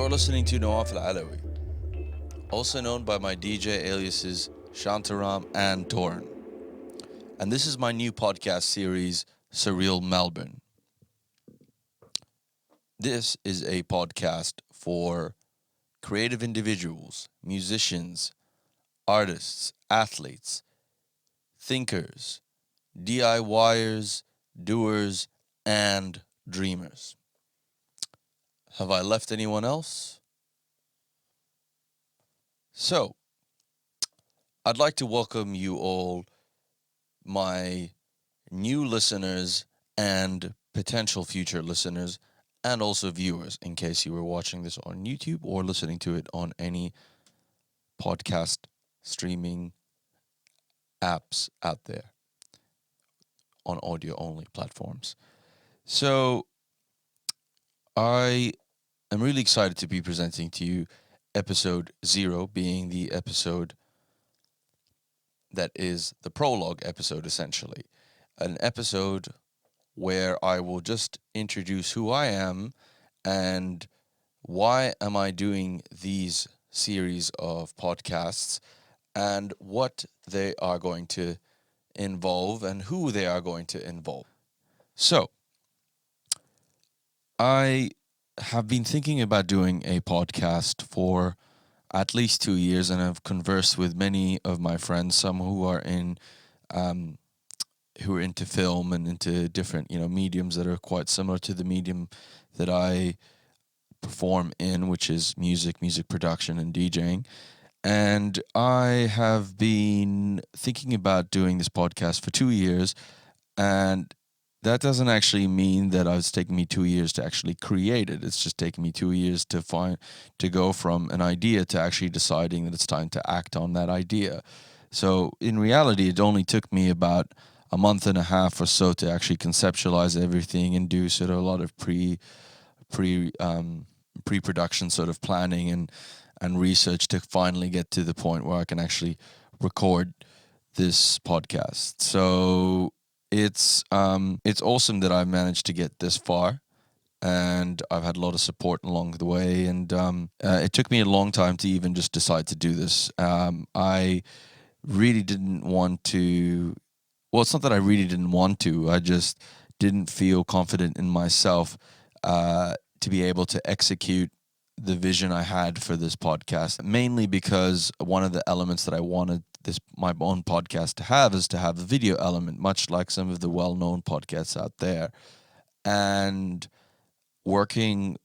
You're listening to Nawaf Alawi, also known by my DJ aliases Shantaram and Torn. And this is my new podcast series, Surreal Melbourne. This is a podcast for creative individuals, musicians, artists, athletes, thinkers, DIYers, doers, and dreamers. Have I left anyone else? So, I'd like to welcome you all, my new listeners and potential future listeners, and also viewers, in case you were watching this on YouTube or listening to it on any podcast streaming apps out there on audio only platforms. So, I am really excited to be presenting to you episode 0, being the episode that is the prologue episode, essentially. An episode where I will just introduce who I am and why am I doing these series of podcasts and what they are going to involve and who they are going to involve. So, I have been thinking about doing a podcast for at least 2 years, and I've conversed with many of my friends, some who are um, into film and into different mediums that are quite similar to the medium that I perform in, which is music production and DJing. And I have been thinking about doing this podcast for 2 years, and that doesn't actually mean that it's taken me 2 years to actually create it. It's just taken me 2 years to go from an idea to actually deciding that it's time to act on that idea. So in reality, it only took me about a month and a half or so to actually conceptualize everything and do sort of a lot of pre-production sort of planning and research to finally get to the point where I can actually record this podcast. So it's awesome that I've managed to get this far, and I've had a lot of support along the way. And it took me a long time to even just decide to do this. I really didn't want to. Well, it's not that I really didn't want to. I just didn't feel confident in myself to be able to execute the vision I had for this podcast, mainly because one of the elements that I wanted my own podcast to have is to have a video element, much like some of the well-known podcasts out there. And working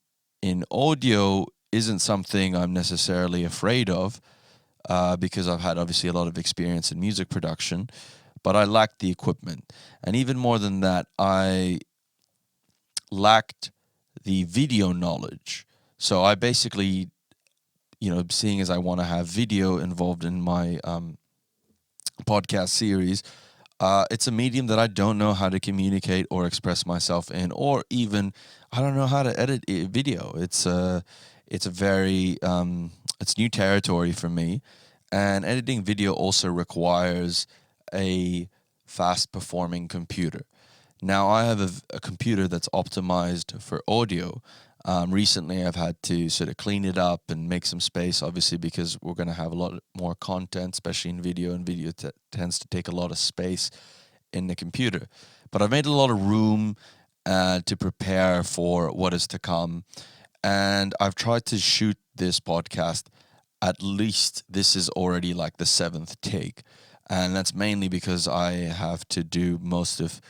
in audio isn't something I'm necessarily afraid of, because I've had obviously a lot of experience in music production, but I lacked the equipment. And even more than that, I lacked the video knowledge. So I basically, seeing as I want to have video involved in my podcast series, it's a medium that I don't know how to communicate or express myself in, or even I don't know how to edit video. It's a very it's new territory for me, and editing video also requires a fast performing computer. Now I have a computer that's optimized for audio. Recently, I've had to sort of clean it up and make some space, obviously, because we're going to have a lot more content, especially in video, and video tends to take a lot of space in the computer. But I've made a lot of room to prepare for what is to come, and I've tried to shoot this podcast. At least this is already like the 7th take, and that's mainly because I have to do most of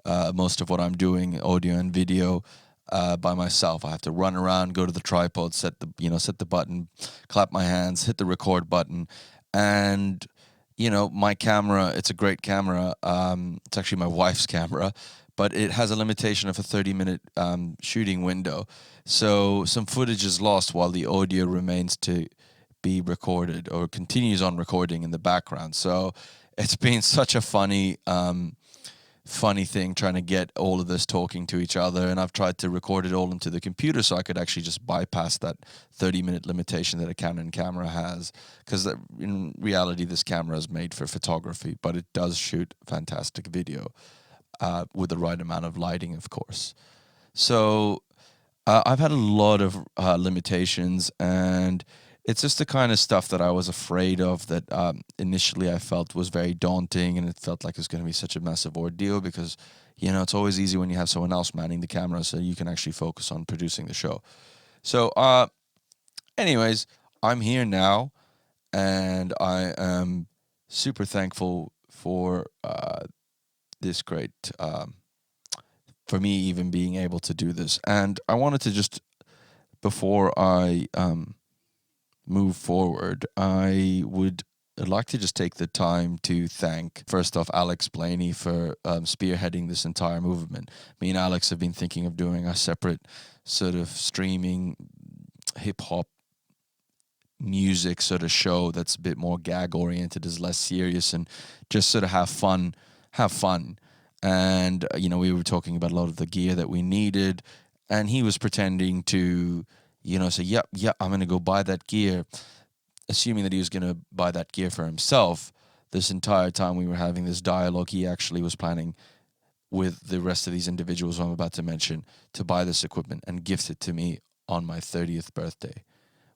what I'm doing, audio and video, by myself. I have to run around, go to the tripod, set the button, clap my hands, hit the record button, and my camera. It's a great camera. It's actually my wife's camera, but it has a limitation of a 30-minute shooting window. So some footage is lost while the audio remains to be recorded or continues on recording in the background. So it's been such a funny thing trying to get all of this talking to each other, and I've tried to record it all into the computer so I could actually just bypass that 30-minute limitation that a Canon camera has, because in reality this camera is made for photography, but it does shoot fantastic video with the right amount of lighting, of course. So I've had a lot of limitations, and it's just the kind of stuff that I was afraid of that initially I felt was very daunting, and it felt like it was going to be such a massive ordeal because, it's always easy when you have someone else manning the camera so you can actually focus on producing the show. So, anyways, I'm here now, and I am super thankful for this great, for me even being able to do this. And I wanted to just, before I move forward, I would like to just take the time to thank, first off, Alex Blaney for spearheading this entire movement. Me and Alex have been thinking of doing a separate sort of streaming hip hop music sort of show that's a bit more gag oriented, is less serious, and just sort of have fun. And we were talking about a lot of the gear that we needed, and he was pretending to say, yep, I'm going to go buy that gear, assuming that he was going to buy that gear for himself. This entire time we were having this dialogue, he actually was planning with the rest of these individuals who I'm about to mention to buy this equipment and gift it to me on my 30th birthday,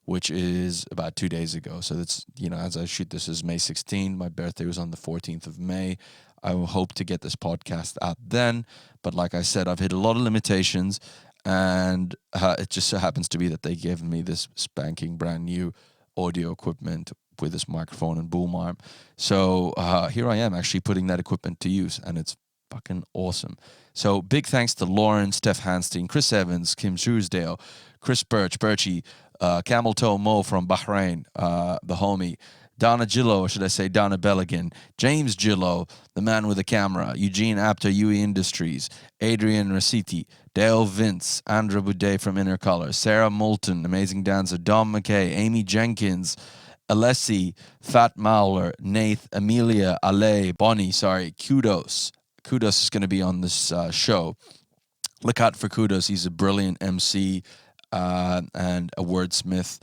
which is about 2 days ago. So that's, as I shoot this is May 16th. My birthday was on the 14th of May. I will hope to get this podcast out then. But like I said, I've hit a lot of limitations, and it just so happens to be that they gave me this spanking brand new audio equipment with this microphone and boom arm. So here I am actually putting that equipment to use, and it's fucking awesome. So big thanks to Lauren, Steph Hanstein, Chris Evans, Kim Truesdale, Chris Birchie, Camel Toe Mo from Bahrain, the homie, Donna Gillo, or should I say Donna Belligan, James Gillo, the man with the camera, Eugene Apter, UE Industries, Adrian Raciti, Dale Vince, Andra Boudet from Inner Color, Sarah Moulton, amazing dancer, Dom McKay, Amy Jenkins, Alessi, Fat Mauler, Nath, Amelia, Ale, Bonnie, Kudos. Kudos is going to be on this show. Look out for Kudos. He's a brilliant MC and a wordsmith,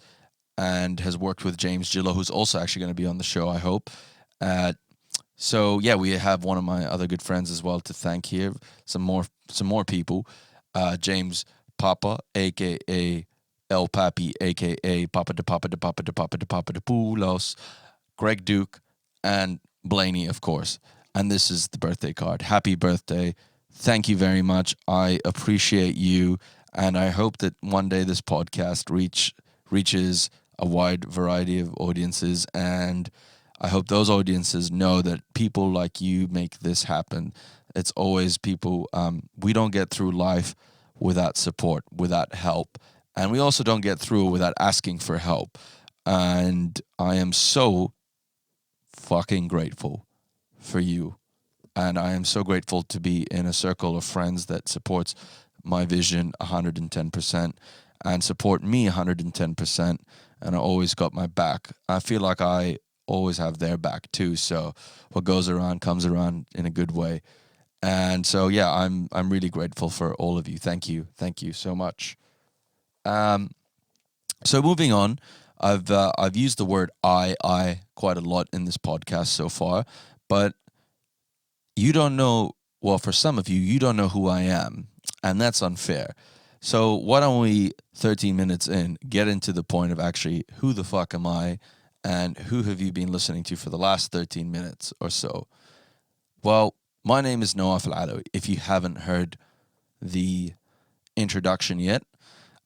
and has worked with James Gillo, who's also actually going to be on the show, I hope. So yeah, we have one of my other good friends as well to thank here. Some more people. James Papa, aka El Papi, aka Papa de Papa de Papa de Papa de Papa de Poulos, Greg Duke, and Blaney, of course. And this is the birthday card. Happy birthday. Thank you very much. I appreciate you. And I hope that one day this podcast reaches a wide variety of audiences. And I hope those audiences know that people like you make this happen. It's always people, we don't get through life without support, without help. And we also don't get through without asking for help. And I am so fucking grateful for you. And I am so grateful to be in a circle of friends that supports my vision 110% and support me 110%. And I always got my back. I feel like I always have their back too. So what goes around comes around in a good way. And so, yeah, I'm really grateful for all of you. Thank you so much. So moving on, I've used the word I quite a lot in this podcast so far, but you don't know. Well, for some of you, you don't know who I am, and that's unfair. So why don't we, 13 minutes in, get into the point of actually who the fuck am I, and who have you been listening to for the last 13 minutes or so? Well, my name is Nawaf Al-Alawi. If you haven't heard the introduction yet,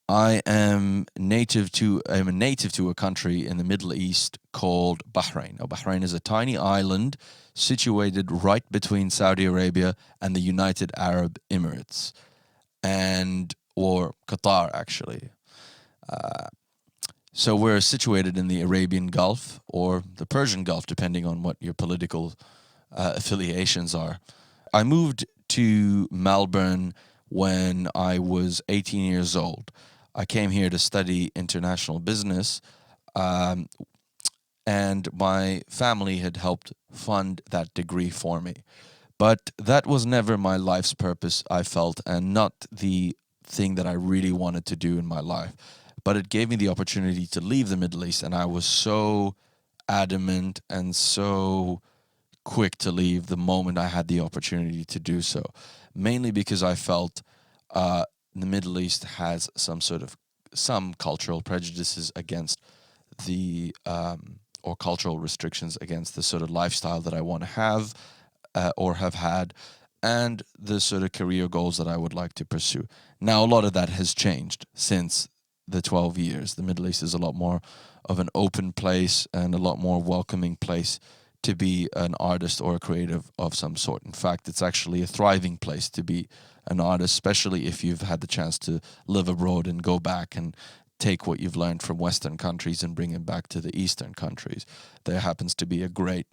I'm a native to a country in the Middle East called Bahrain. Now, Bahrain is a tiny island situated right between Saudi Arabia and the United Arab Emirates, or Qatar, actually. So we're situated in the Arabian Gulf or the Persian Gulf, depending on what your political affiliations are. I moved to Melbourne when I was 18 years old. I came here to study international business, and my family had helped fund that degree for me. But that was never my life's purpose, I felt, and not the thing that I really wanted to do in my life. But it gave me the opportunity to leave the Middle East, and I was so adamant and so quick to leave the moment I had the opportunity to do so. Mainly because I felt the Middle East has some cultural prejudices against the or cultural restrictions against the sort of lifestyle that I want to have or have had, and the sort of career goals that I would like to pursue. Now, a lot of that has changed since the 12 years. The Middle East is a lot more of an open place and a lot more welcoming place to be an artist or a creative of some sort. In fact, it's actually a thriving place to be an artist, especially if you've had the chance to live abroad and go back and take what you've learned from Western countries and bring it back to the Eastern countries. There happens to be a great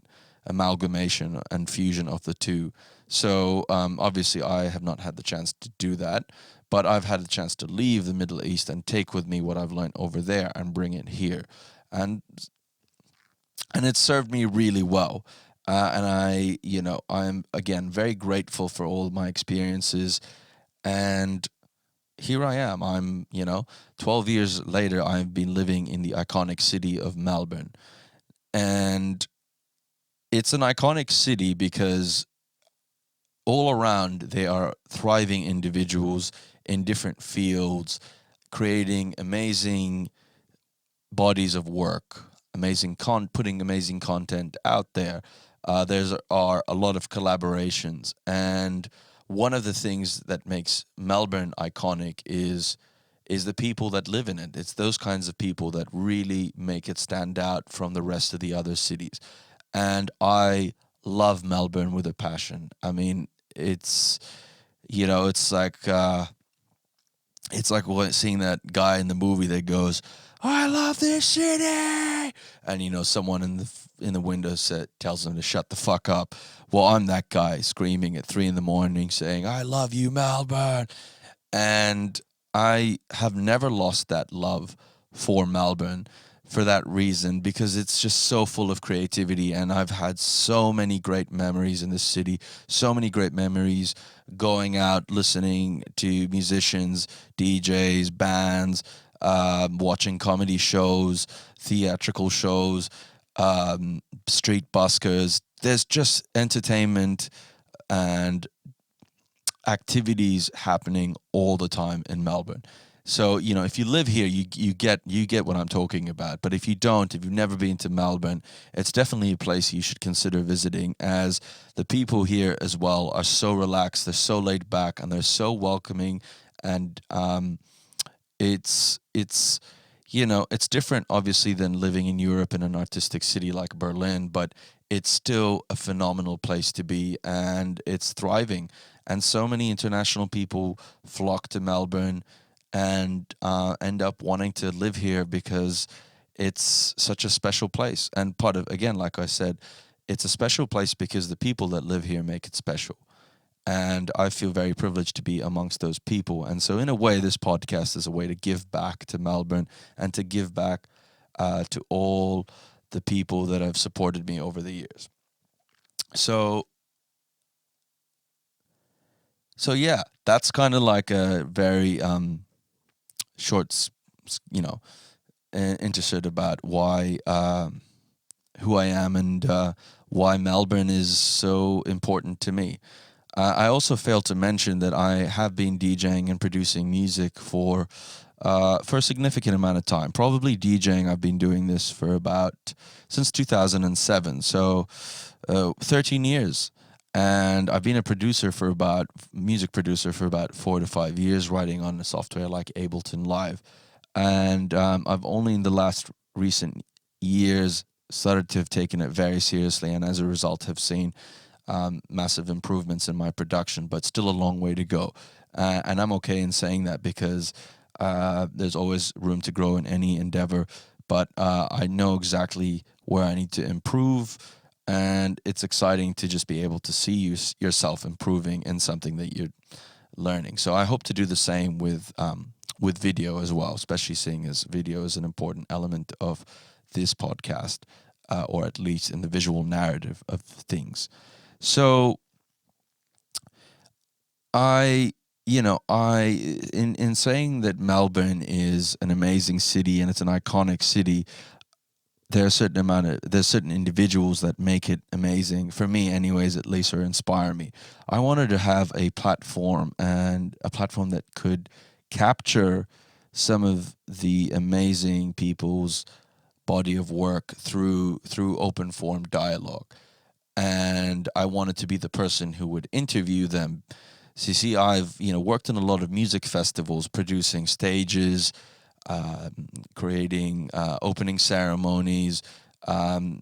amalgamation and fusion of the two. So obviously I have not had the chance to do that, but I've had the chance to leave the Middle East and take with me what I've learned over there and bring it here. And it's served me really well. And I'm again very grateful for all my experiences. And here I am. I'm, 12 years later, I've been living in the iconic city of Melbourne. And it's an iconic city because all around there are thriving individuals in different fields, creating amazing bodies of work, putting amazing content out there. There are a lot of collaborations, and one of the things that makes Melbourne iconic is the people that live in it. It's those kinds of people that really make it stand out from the rest of the other cities. And I love Melbourne with a passion. I mean, it's seeing that guy in the movie that goes, "I love this city," and someone in the window tells him to shut the fuck up. Well, I'm that guy screaming at 3 a.m. saying, "I love you, Melbourne," and I have never lost that love for Melbourne for that reason, because it's just so full of creativity, and I've had so many great memories in this city, so many great memories going out, listening to musicians, DJs, bands, watching comedy shows, theatrical shows, street buskers. There's just entertainment and activities happening all the time in Melbourne. So, if you live here, you get what I'm talking about. But if you've never been to Melbourne, it's definitely a place you should consider visiting, as the people here as well are so relaxed, they're so laid back, and they're so welcoming. And it's different, obviously, than living in Europe in an artistic city like Berlin, but it's still a phenomenal place to be, and it's thriving. And so many international people flock to Melbourne and end up wanting to live here because it's such a special place. And part of, again, like I said, it's a special place because the people that live here make it special. And I feel very privileged to be amongst those people. And so in a way, this podcast is a way to give back to Melbourne and to give back to all the people that have supported me over the years. So yeah, that's kind of like a very short, interested about why, who I am, and why Melbourne is so important to me. I also failed to mention that I have been DJing and producing music for a significant amount of time. Probably DJing, I've been doing this since 2007, so 13 years. And I've been a music producer for about 4 to 5 years, writing on a software like Ableton Live. And I've only in the last recent years started to have taken it very seriously, and as a result have seen massive improvements in my production, but still a long way to go. And I'm okay in saying that, because there's always room to grow in any endeavor, but I know exactly where I need to improve. And it's exciting to just be able to see yourself improving in something that you're learning. So I hope to do the same with video as well, especially seeing as video is an important element of this podcast, or at least in the visual narrative of things. So in saying that Melbourne is an amazing city and it's an iconic city, there's certain individuals that make it amazing, for me anyways, at least, or inspire me. I wanted to have a platform that could capture some of the amazing people's body of work through open form dialogue. And I wanted to be the person who would interview them. So you see, I've worked in a lot of music festivals, producing stages, creating opening ceremonies,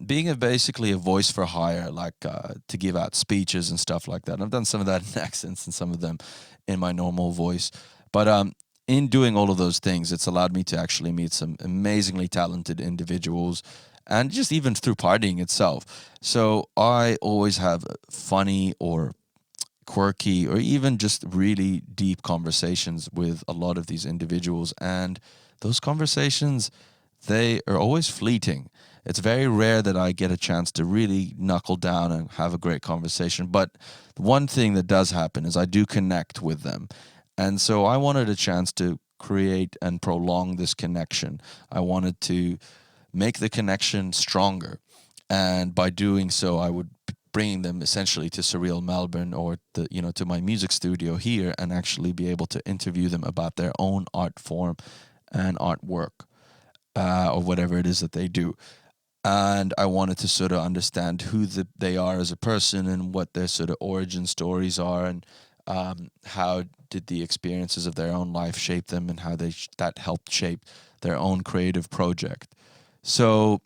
being basically a voice for hire, like to give out speeches and stuff like that. And I've done some of that in accents and some of them in my normal voice. But in doing all of those things, it's allowed me to actually meet some amazingly talented individuals, and just even through partying itself. So I always have funny or quirky or even just really deep conversations with a lot of these individuals, and those conversations, they are always fleeting. It's very rare that I get a chance to really knuckle down and have a great conversation, but the one thing that does happen is I do connect with them. And so I wanted a chance to create and prolong this connection. I wanted to make the connection stronger, and by doing so I would bringing them essentially to Surreal Melbourne, or to my music studio here, and actually be able to interview them about their own art form and artwork, or whatever it is that they do. And I wanted to sort of understand who they are as a person and what their sort of origin stories are, and how did the experiences of their own life shape them, and how that helped shape their own creative project. So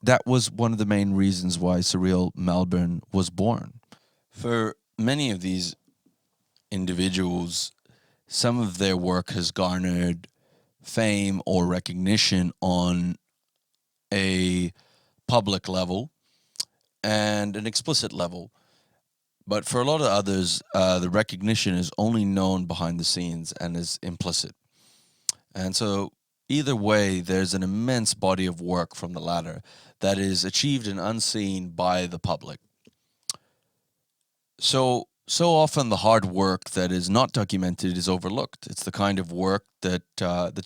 that was one of the main reasons why Surreal Melbourne was born. For many of these individuals, some of their work has garnered fame or recognition on a public level and an explicit level. But for a lot of others, the recognition is only known behind the scenes and is implicit. And so, either way, there's an immense body of work from the latter that is achieved and unseen by the public. So often the hard work that is not documented is overlooked. It's the kind of work that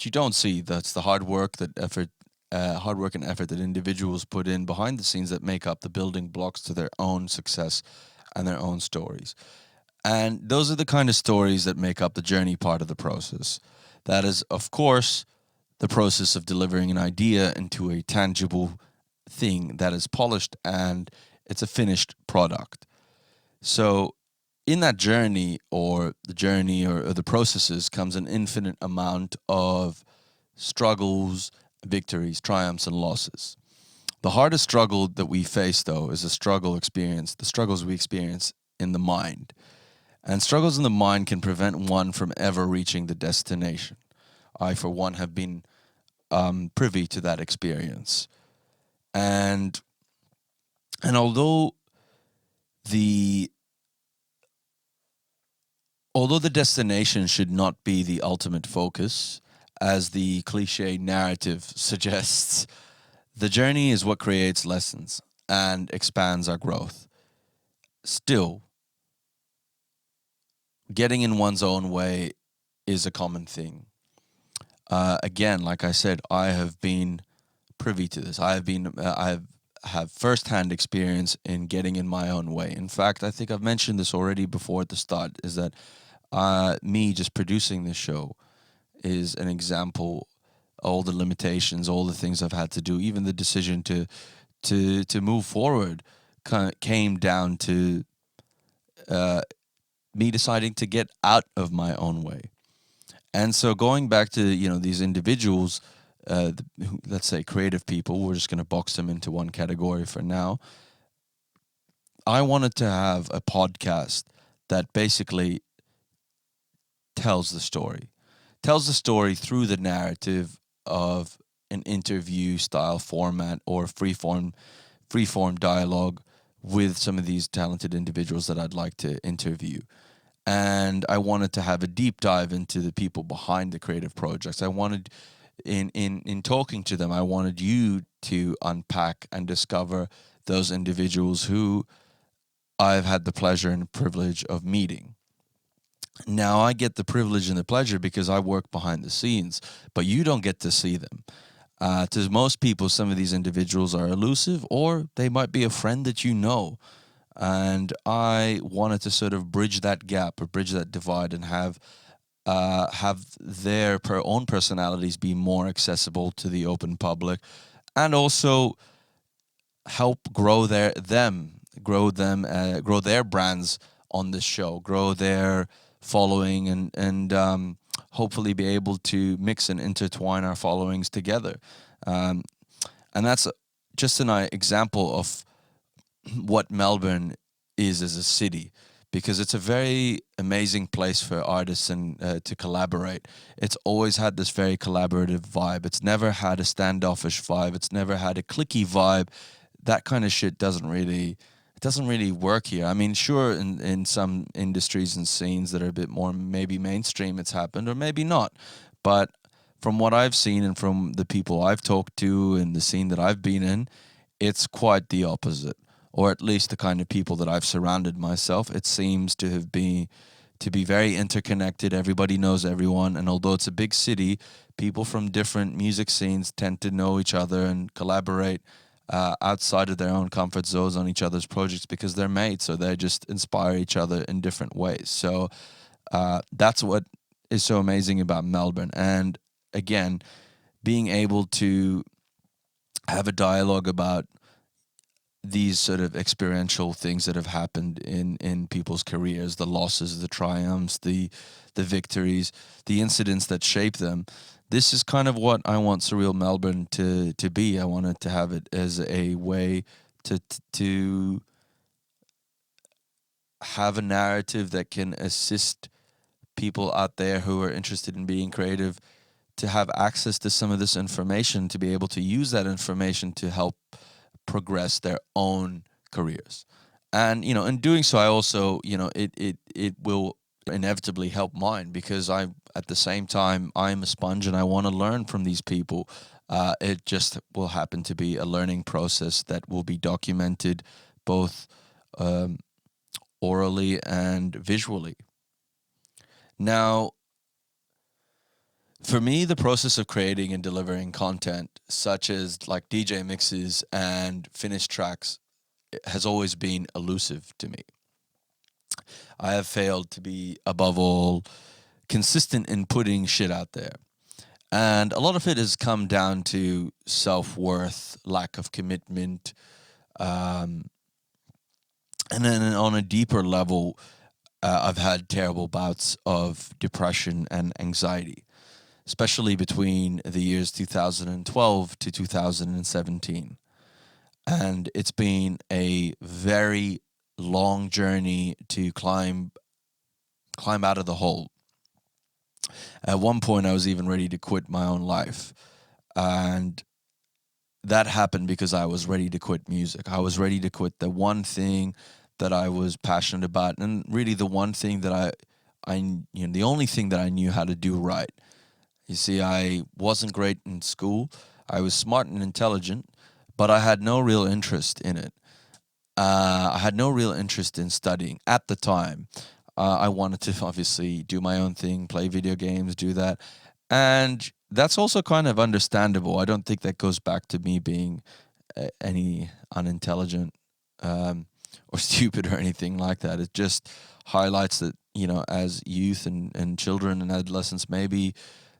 you don't see. That's the hard work and effort that individuals put in behind the scenes that make up the building blocks to their own success and their own stories. And those are the kind of stories that make up the journey part of the process. That is, of course, the process of delivering an idea into a tangible thing that is polished and it's a finished product. So, in that journey, or the processes, comes an infinite amount of struggles, victories, triumphs, and losses. The hardest struggle that we face, though, is the struggles we experience in the mind. And struggles in the mind can prevent one from ever reaching the destination. I, for one, have been privy to that experience. And although the destination should not be the ultimate focus, as the cliche narrative suggests, the journey is what creates lessons and expands our growth. Still, getting in one's own way is a common thing. Again, like I said, I have been privy to this. I have firsthand experience in getting in my own way. In fact, I think I've mentioned this already before at the start, is that me just producing this show is an example. All the limitations, all the things I've had to do, even the decision to move forward, came down to me deciding to get out of my own way. And so, going back to these individuals, let's say creative people, we're just going to box them into one category for now. I wanted to have a podcast that basically tells the story through the narrative of an interview style format, or free-form dialogue with some of these talented individuals that I'd like to interview. And I wanted to have a deep dive into the people behind the creative projects. I wanted, in talking to them, I wanted you to unpack and discover those individuals who I've had the pleasure and privilege of meeting. Now, I get the privilege and the pleasure because I work behind the scenes, but you don't get to see them. To most people, some of these individuals are elusive, or they might be a friend that you know. And I wanted to sort of bridge that gap, or bridge that divide, and have have their own personalities be more accessible to the open public, and also help grow their brands on this show, grow their following, and hopefully be able to mix and intertwine our followings together. Um, and that's just an example of what Melbourne is as a city, because it's a very amazing place for artists and to collaborate. It's always had this very collaborative vibe. It's never had a standoffish vibe. It's never had a cliquey vibe. That kind of shit doesn't really work here. I mean, sure, in some industries and scenes that are a bit more maybe mainstream, it's happened, or maybe not. But from what I've seen and from the people I've talked to and the scene that I've been in, it's quite the opposite, or at least the kind of people that I've surrounded myself. It seems to be very interconnected. Everybody knows everyone, and although it's a big city, people from different music scenes tend to know each other and collaborate outside of their own comfort zones on each other's projects because they're mates, so they just inspire each other in different ways. So that's what is so amazing about Melbourne. And again, being able to have a dialogue about these sort of experiential things that have happened in people's careers, the losses, the triumphs, the victories, the incidents that shape them. This is kind of what I want Surreal Melbourne to be. I wanted to have it as a way to have a narrative that can assist people out there who are interested in being creative to have access to some of this information, to be able to use that information to help progress their own careers. And in doing so, I also, it will inevitably help mine, because I, at the same time, I'm a sponge and I want to learn from these people. It just will happen to be a learning process that will be documented both um, orally and visually. Now, for me, the process of creating and delivering content, such as like DJ mixes and finished tracks, has always been elusive to me. I have failed to be, above all, consistent in putting shit out there. And a lot of it has come down to self worth, lack of commitment, um, and then on a deeper level, I've had terrible bouts of depression and anxiety, especially between the years 2012 to 2017. And it's been a very long journey to climb out of the hole. At one point, I was even ready to quit my own life. And that happened because I was ready to quit music. I was ready to quit the one thing that I was passionate about, and really the one thing that the only thing that I knew how to do right. You see, I wasn't great in school. I was smart and intelligent, but I had no real interest in it. I had no real interest in studying at the time. I wanted to obviously do my own thing, play video games, do that. And that's also kind of understandable. I don't think that goes back to me being any unintelligent or stupid or anything like that. It just highlights that, as youth and children and adolescents, maybe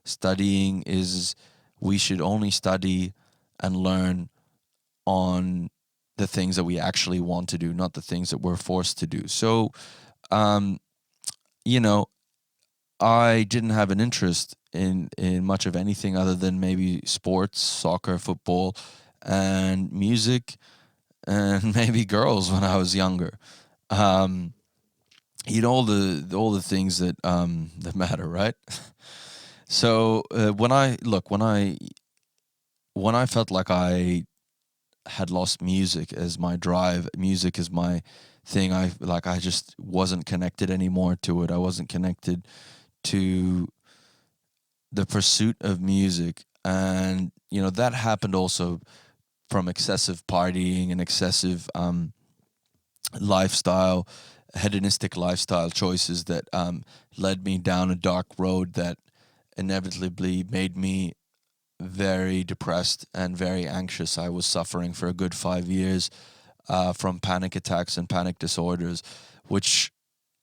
studying is, we should only study and learn on the things that we actually want to do, not the things that we're forced to do. So, um, you know, I didn't have an interest in much of anything other than maybe sports, soccer, football, and music, and maybe girls when I was younger. Um, all the things that that matter, right? So when I felt like I had lost music as my drive, music is my thing. I just wasn't connected anymore to it. I wasn't connected to the pursuit of music, and that happened also from excessive partying and excessive lifestyle, hedonistic lifestyle choices that led me down a dark road that inevitably made me very depressed and very anxious. I was suffering for a good 5 years from panic attacks and panic disorders, which,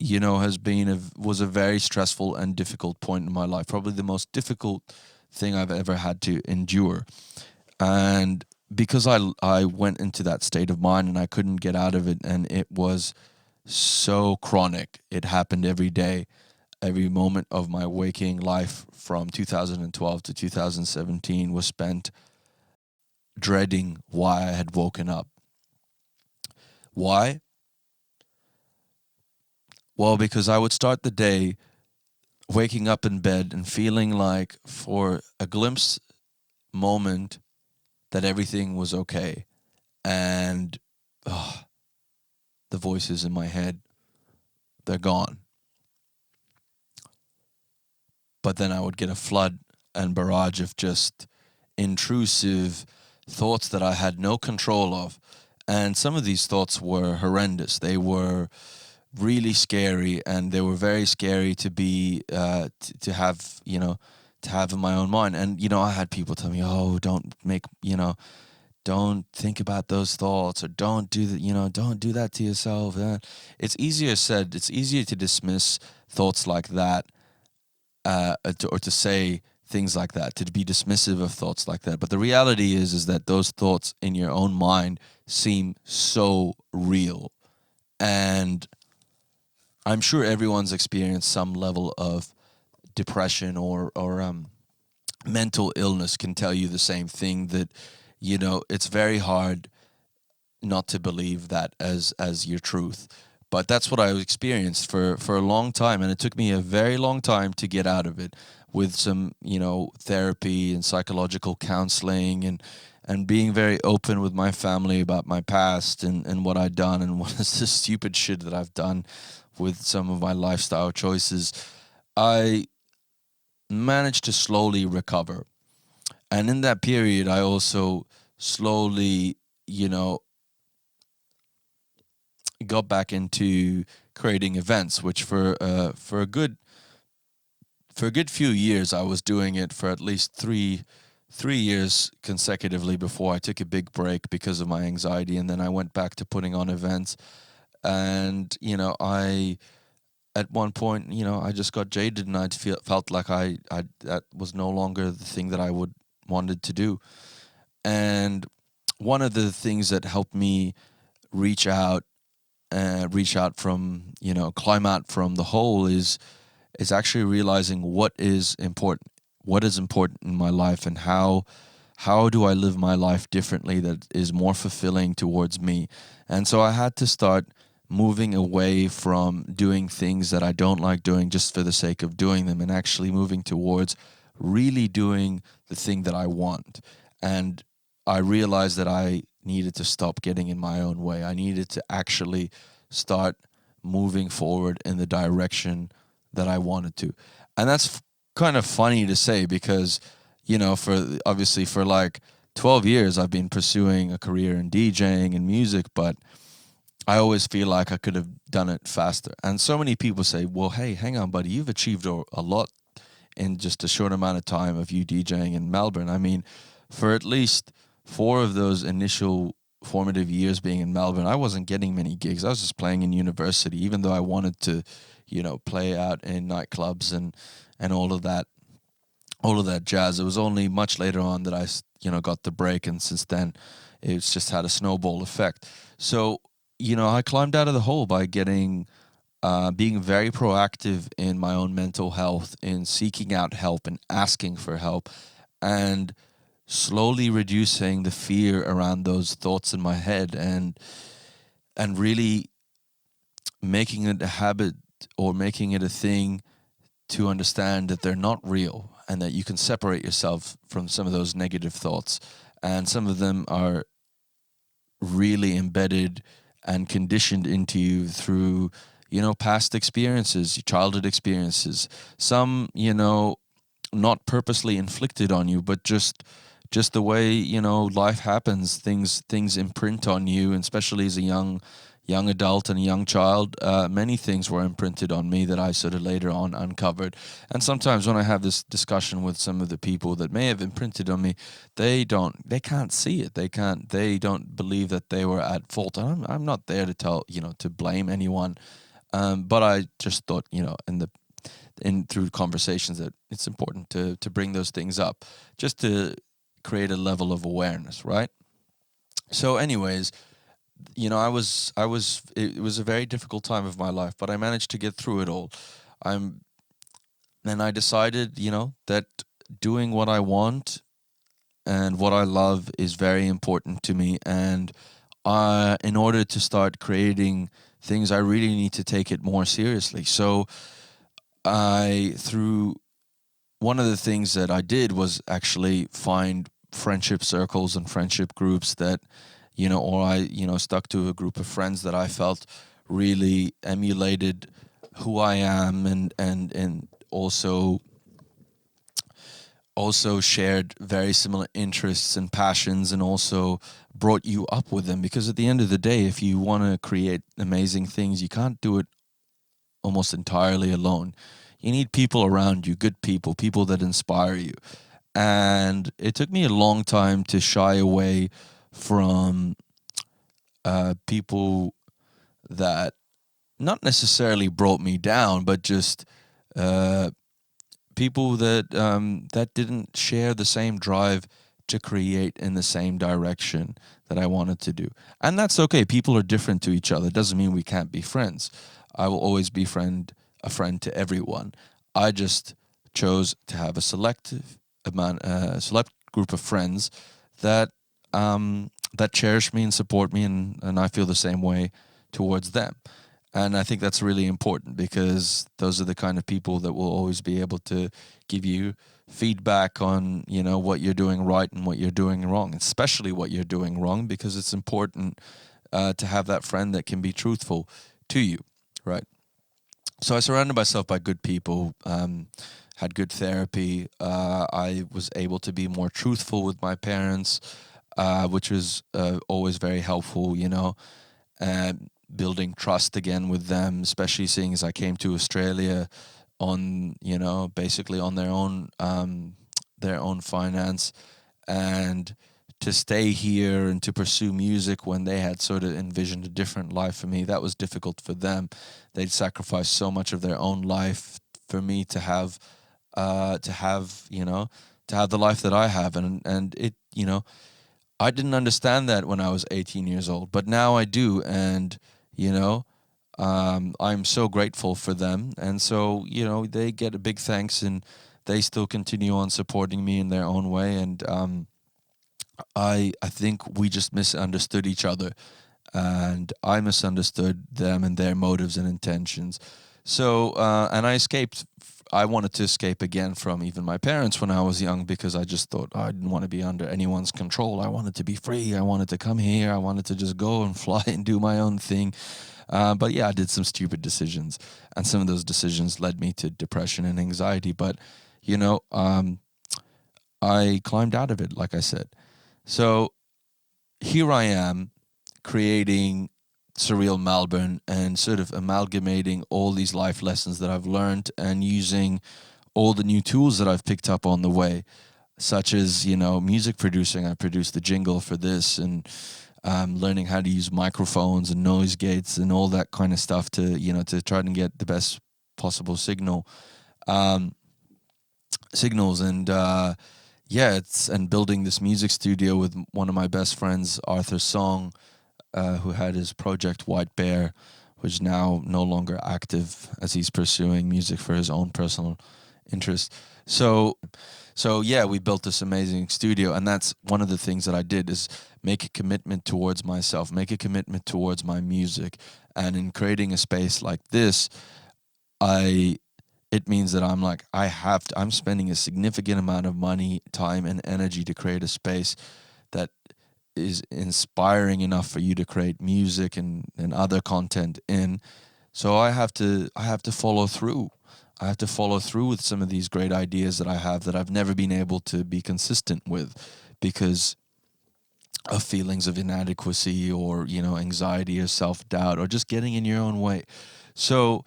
was a very stressful and difficult point in my life. Probably the most difficult thing I've ever had to endure. And because I went into that state of mind and I couldn't get out of it, and it was so chronic. It happened every day, every moment of my waking life from 2012 to 2017 was spent dreading why I had woken up. Why? Well, because I would start the day waking up in bed and feeling like for a glimpse moment that everything was okay. And the voices in my head, they're gone. But then I would get a flood and barrage of just intrusive thoughts that I had no control of. And some of these thoughts were horrendous. They were really scary, and they were very scary to be to have, to have in my own mind. And I had people tell me, "Oh, don't think about those thoughts, or don't do that. Don't do that to yourself." It's easier said. It's easier to dismiss thoughts like that, or to say things like that, to be dismissive of thoughts like that. But the reality is that those thoughts in your own mind seem so real, and I'm sure everyone's experienced some level of depression or mental illness can tell you the same thing, that it's very hard not to believe that as your truth. But that's what I experienced for a long time, and it took me a very long time to get out of it, with some therapy and psychological counseling, and being very open with my family about my past and what I'd done and what is the stupid shit that I've done with some of my lifestyle choices. I managed to slowly recover. And in that period, I also slowly, got back into creating events, which for a good few years I was doing it for at least three years consecutively before I took a big break because of my anxiety, and then I went back to putting on events. And I at one point, I just got jaded, and felt like I that was no longer the thing that I would wanted to do. And one of the things that helped me reach out reach out from, climb out from the hole is actually realizing what is important in my life, and how do I live my life differently that is more fulfilling towards me. And so I had to start moving away from doing things that I don't like doing just for the sake of doing them, and actually moving towards really doing the thing that I want. And I realized that I needed to stop getting in my own way. I needed to actually start moving forward in the direction that I wanted to. And that's kind of funny to say, because, for obviously for like 12 years, I've been pursuing a career in DJing and music, but I always feel like I could have done it faster. And so many people say, well, hey, hang on, buddy, you've achieved a lot in just a short amount of time of you DJing in Melbourne. I mean, for at least 4 of those initial formative years being in Melbourne, I wasn't getting many gigs. I was just playing in university, even though I wanted to, play out in nightclubs and all of that jazz. It was only much later on that I, got the break, and since then, it's just had a snowball effect. So, I climbed out of the hole by being very proactive in my own mental health, in seeking out help and asking for help, and slowly reducing the fear around those thoughts in my head, and really making it a habit, or making it a thing, to understand that they're not real, and that you can separate yourself from some of those negative thoughts. And some of them are really embedded and conditioned into you through, past experiences, childhood experiences. Some, not purposely inflicted on you, but just the way, life happens. Things imprint on you, and especially as a young adult and a young child, many things were imprinted on me that I sort of later on uncovered. And sometimes when I have this discussion with some of the people that may have imprinted on me, they can't see it. They don't believe that they were at fault. And I'm not there to to blame anyone. But I just thought, in through conversations, that it's important to bring those things up, just to create a level of awareness, right? So, anyways, it was a very difficult time of my life, but I managed to get through it all. I'm and I decided, that doing what I want and what I love is very important to me. And in order to start creating things, I really need to take it more seriously. So through one of the things that I did was actually find friendship circles and friendship groups that, or I, stuck to a group of friends that I felt really emulated who I am, and also shared very similar interests and passions, and also brought you up with them. Because at the end of the day, if you want to create amazing things, you can't do it almost entirely alone. You need people around you, good people, people that inspire you. And it took me a long time to shy away from people that not necessarily brought me down, but just uh, people that didn't share the same drive to create in the same direction that I wanted to do. And that's okay. People are different to each other. It doesn't mean we can't be friends. I will always be a friend to everyone. I just chose to have a select group of friends that that cherish me and support me, and I feel the same way towards them. And I think that's really important, because those are the kind of people that will always be able to give you feedback on, what you're doing right and what you're doing wrong, especially what you're doing wrong, because it's important to have that friend that can be truthful to you, right? So I surrounded myself by good people, had good therapy. I was able to be more truthful with my parents, which was always very helpful, and building trust again with them, especially seeing as I came to Australia on, basically on their own finance, and to stay here and to pursue music when they had sort of envisioned a different life for me. That was difficult for them. They'd sacrificed so much of their own life for me to have, to have, to have the life that I have, and it, I didn't understand that when I was 18 years old, but now I do. And, you know, I'm so grateful for them. And so, they get a big thanks, and they still continue on supporting me in their own way. And I think we just misunderstood each other, and I misunderstood them and their motives and intentions. So, and I escaped. I wanted to escape again from even my parents when I was young, because I just thought I didn't want to be under anyone's control. I wanted to be free. I wanted to come here. I wanted to just go and fly and do my own thing. But yeah, I did some stupid decisions, and some of those decisions led me to depression and anxiety. But, I climbed out of it, like I said. So here I am, creating Surreal Melbourne, and sort of amalgamating all these life lessons that I've learned, and using all the new tools that I've picked up on the way, such as, music producing. I produced the jingle for this, and learning how to use microphones and noise gates and all that kind of stuff to, to try and get the best possible um, signals. And yeah, and building this music studio with one of my best friends, Arthur Song, who had his project White Bear, which is now no longer active, as he's pursuing music for his own personal interest. So yeah, we built this amazing studio, and that's one of the things that I did, is make a commitment towards myself, make a commitment towards my music. And in creating a space like this, it means that I'm spending a significant amount of money, time, and energy to create a space that is inspiring enough for you to create music and other content in. So I have to follow through. I have to follow through with some of these great ideas that I have, that I've never been able to be consistent with, because of feelings of inadequacy, or, anxiety or self-doubt, or just getting in your own way. So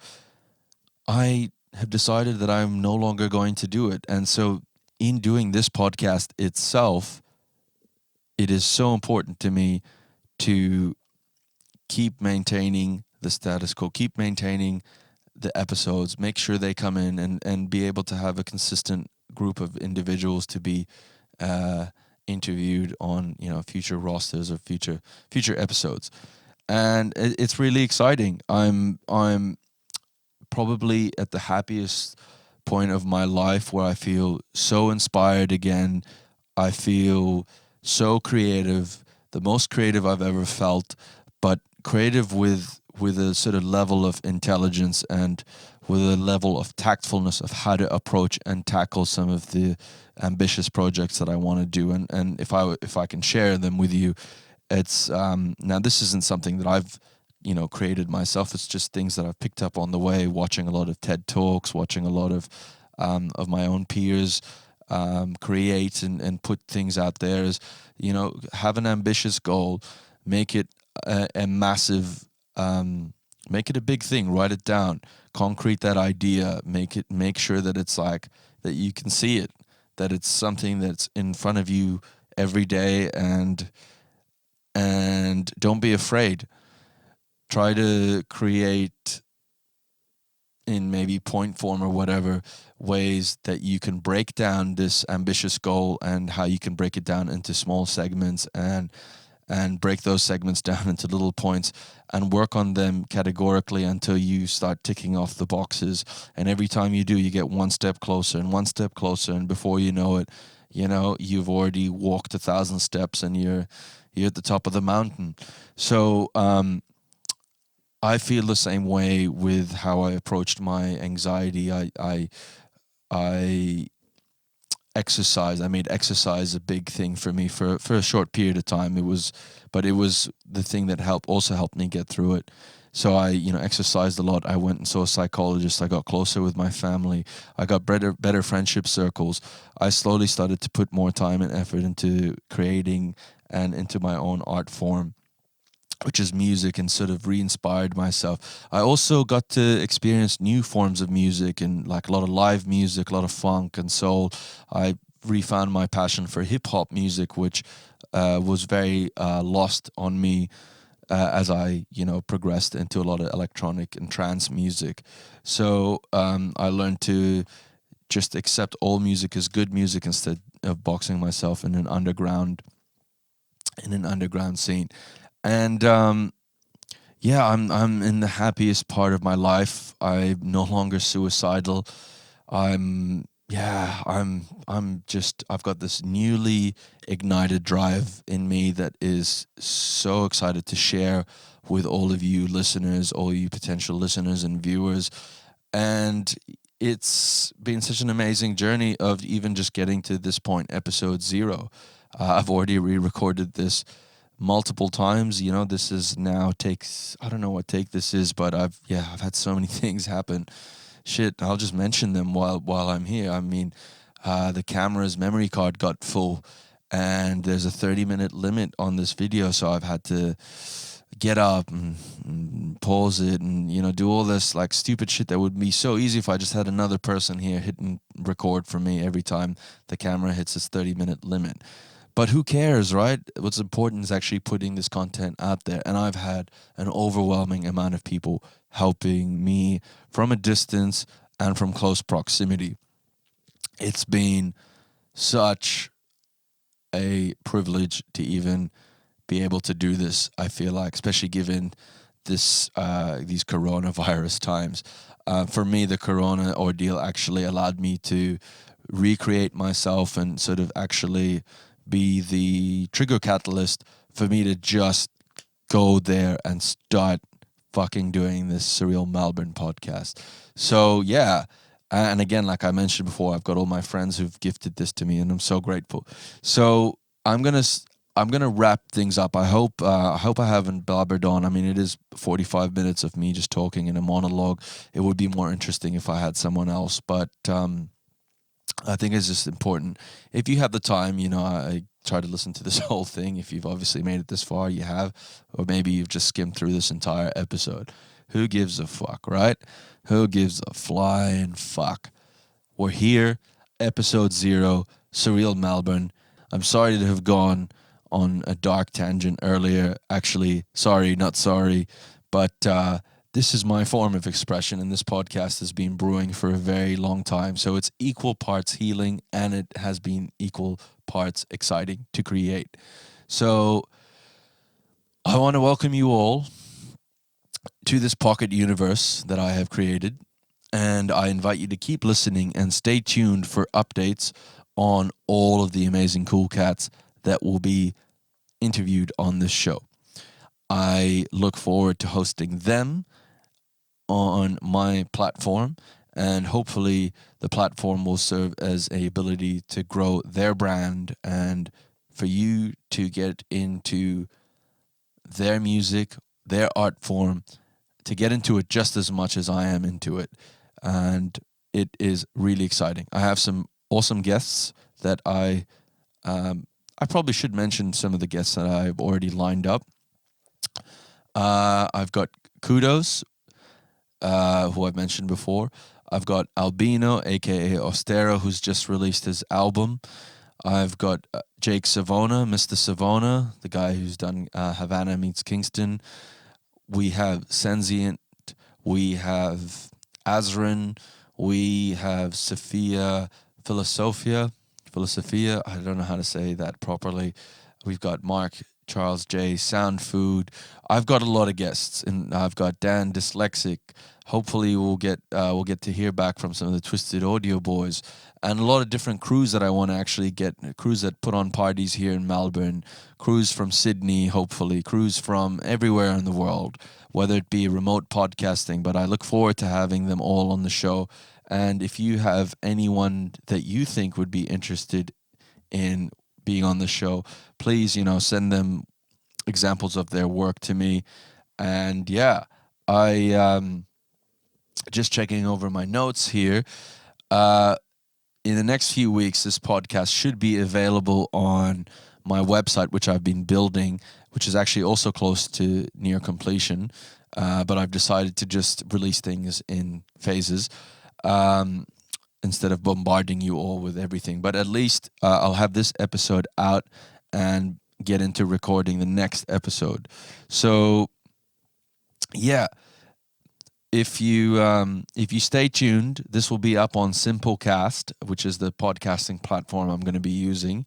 I have decided that I'm no longer going to do it. And so in doing this podcast itself, it is so important to me to keep maintaining the status quo, keep maintaining the episodes, make sure they come in, and be able to have a consistent group of individuals to be interviewed on, you know, future rosters or future episodes. And it's really exciting. I'm probably at the happiest point of my life where I feel so inspired again. I feel so creative, the most creative I've ever felt, but creative with a sort of level of intelligence and with a level of tactfulness of how to approach and tackle some of the ambitious projects that I want to do. And if I can share them with you, it's now this isn't something that I've, you know, created myself. It's just things that I've picked up on the way, watching a lot of TED Talks, watching a lot of my own peers create and put things out there. Is, you know, have an ambitious goal, make it a massive, make it a big thing, write it down, concrete that idea, make sure that it's like that you can see it, that it's something that's in front of you every day, and don't be afraid. Try to create in maybe point form or whatever ways that you can break down this ambitious goal and how you can break it down into small segments and break those segments down into little points and work on them categorically until you start ticking off the boxes. And every time you do, you get one step closer and one step closer. And before you know it, you know, you've already walked 1,000 steps and you're at the top of the mountain. So, I feel the same way with how I approached my anxiety. I exercise. I made exercise a big thing for me for a short period of time. It was the thing that also helped me get through it. So I, you know, exercised a lot. I went and saw a psychologist. I got closer with my family. I got better friendship circles. I slowly started to put more time and effort into creating and into my own art form, which is music, and sort of re-inspired myself. I also got to experience new forms of music and like a lot of live music, a lot of funk and soul. I refound my passion for hip hop music, which was very lost on me as I, you know, progressed into a lot of electronic and trance music. So I learned to just accept all music as good music instead of boxing myself in an underground scene. And yeah, I'm in the happiest part of my life. I'm no longer suicidal. I've got this newly ignited drive in me that is so excited to share with all of you listeners, all you potential listeners and viewers. And it's been such an amazing journey of even just getting to this point, episode 0. I've already re-recorded this multiple times. You know, this is now takes, I don't know what take this is, but I've had so many things happen. Shit, I'll just mention them while I'm here. I mean, the camera's memory card got full, and there's a 30-minute limit on this video, so I've had to get up and pause it and, you know, do all this like stupid shit that would be so easy if I just had another person here hitting record for me every time the camera hits its 30-minute limit. But who cares, right? What's important is actually putting this content out there. And I've had an overwhelming amount of people helping me from a distance and from close proximity. It's been such a privilege to even be able to do this, I feel like, especially given these coronavirus times. For me, the corona ordeal actually allowed me to recreate myself and sort of actually be the trigger catalyst for me to just go there and start fucking doing this Surreal Melbourne podcast. So yeah, and again, like I mentioned before, I've got all my friends who've gifted this to me, and I'm so grateful. So I'm gonna wrap things up. I hope I haven't blabbered on. I mean, it is 45 minutes of me just talking in a monologue. It would be more interesting if I had someone else, but I think it's just important. If you have the time, you know, I try to listen to this whole thing. If you've obviously made it this far, you have, or maybe you've just skimmed through this entire episode. Who gives a fuck, right? Who gives a flying fuck? We're here, episode 0, Surreal Melbourne. I'm sorry to have gone on a dark tangent earlier. Actually, sorry, not sorry, but this is my form of expression, and this podcast has been brewing for a very long time. So it's equal parts healing, and it has been equal parts exciting to create. So I want to welcome you all to this pocket universe that I have created, and I invite you to keep listening and stay tuned for updates on all of the amazing cool cats that will be interviewed on this show. I look forward to hosting them on my platform, and hopefully the platform will serve as a ability to grow their brand and for you to get into their music, their art form, to get into it just as much as I am into it. And it is really exciting. I have some awesome guests that I probably should mention some of the guests that I've already lined up. I've got Kudos, who I've mentioned before. I've got Albino, aka Ostero, who's just released his album. I've got Jake Savona, Mr. Savona, the guy who's done Havana Meets Kingston. We have Sensient. We have Azrin. We have Sophia Philosophia. I don't know how to say that properly. We've got Mark Charles J, Sound Food. I've got a lot of guests, and I've got Dan Dyslexic. Hopefully we'll get to hear back from some of the Twisted Audio boys, and a lot of different crews that I want to actually get, crews that put on parties here in Melbourne, crews from Sydney, hopefully, crews from everywhere in the world, whether it be remote podcasting, but I look forward to having them all on the show. And if you have anyone that you think would be interested in being on the show, please, send them examples of their work to me. And yeah, I just checking over my notes here. In the next few weeks, this podcast should be available on my website, which I've been building, which is actually also close to near completion. But I've decided to just release things in phases. Instead of bombarding you all with everything. But at least I'll have this episode out and get into recording the next episode. So, yeah, if you stay tuned, this will be up on Simplecast, which is the podcasting platform I'm going to be using.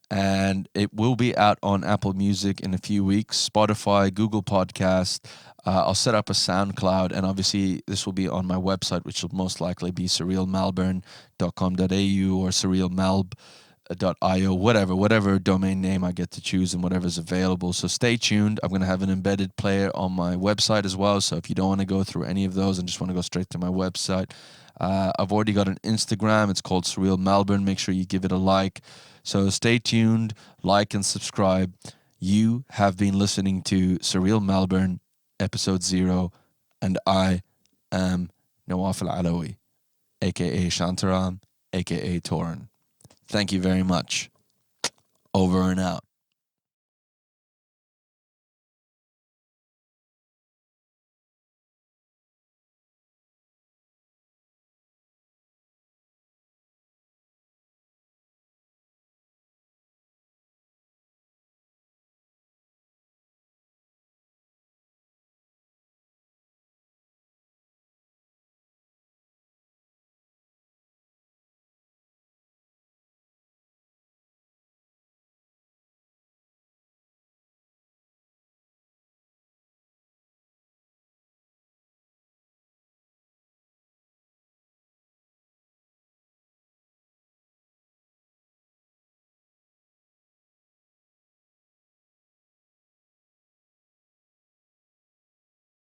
And it will be out on Apple Music in a few weeks, Spotify, Google Podcast. I'll set up a SoundCloud, and obviously this will be on my website, which will most likely be surrealmelbourne.com.au or surrealmelb.io, whatever domain name I get to choose and whatever's available. So stay tuned. I'm going to have an embedded player on my website as well. So if you don't want to go through any of those and just want to go straight to my website, I've already got an Instagram. It's called Surreal Melbourne. Make sure you give it a like. So stay tuned, like and subscribe. You have been listening to Surreal Melbourne, Episode 0, and I am Nawaf Al-Alawi, a.k.a. Shantaram, a.k.a. Toran. Thank you very much. Over and out.